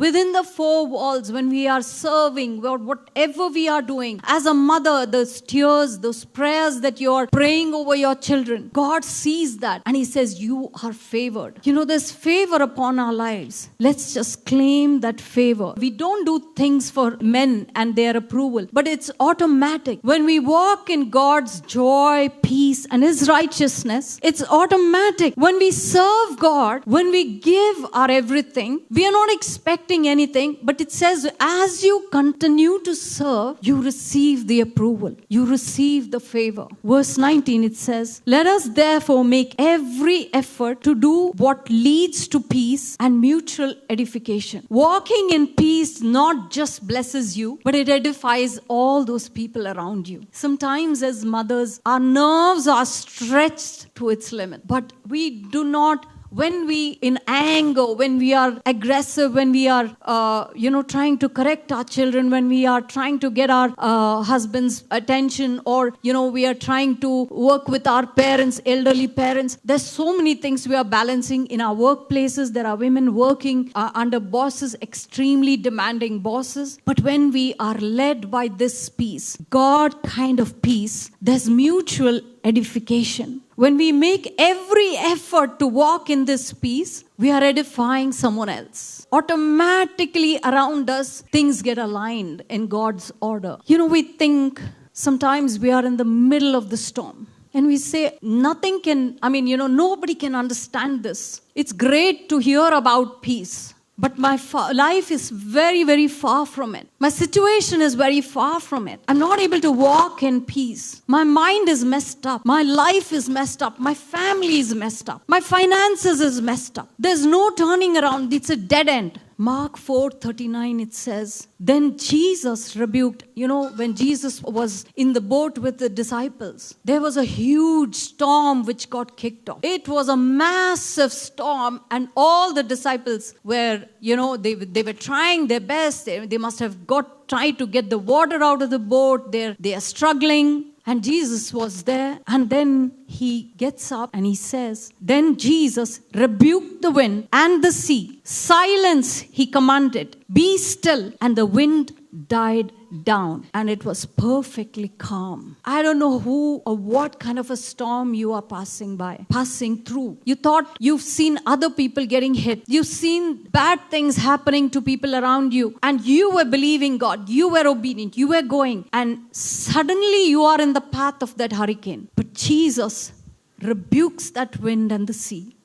within the four walls, when we are serving, or whatever we are doing, as a mother, those tears, those prayers that you are praying over your children, God sees that and He says, you are favored. There's favor upon our lives. Let's just claim that favor. We don't do things for men and their approval, but it's automatic. When we walk in God's joy, peace, and His righteousness, it's automatic. When we serve God, when we give our everything, we are not expecting anything, but it says, as you continue to serve, you receive the approval. You receive the favor. Verse 19, it says, let us therefore make every effort to do what leads to peace and mutual edification. Walking in peace not just blesses you, but it edifies all those people around you. Sometimes as mothers, our nerves are stretched to its limit, but we do not. When we in anger, when we are aggressive, when we are, trying to correct our children, when we are trying to get our husband's attention, or, we are trying to work with our parents, elderly parents, there's so many things we are balancing in our workplaces. There are women working under bosses, extremely demanding bosses. But when we are led by this peace, God kind of peace, there's mutual edification. When we make every effort to walk in this peace, we are edifying someone else. Automatically around us, things get aligned in God's order. We think sometimes we are in the middle of the storm. And we say, nobody can understand this. It's great to hear about peace. But my life is very, very far from it. My situation is very far from it. I'm not able to walk in peace. My mind is messed up. My life is messed up. My family is messed up. My finances is messed up. There's no turning around. It's a dead end. Mark 4:39, it says, then Jesus rebuked, when Jesus was in the boat with the disciples, there was a huge storm which got kicked off. It was a massive storm, and all the disciples were, they were trying their best. They must have tried to get the water out of the boat. They are struggling. And Jesus was there, and then He gets up and He says, then Jesus rebuked the wind and the sea. Silence, He commanded. Be still. And the wind died down, and it was perfectly calm. I don't know who or what kind of a storm you are passing through. You thought you've seen other people getting hit. You've seen bad things happening to people around you, and you were believing God. You were obedient. You were going, and suddenly you are in the path of that hurricane. But Jesus rebukes that wind and the sea.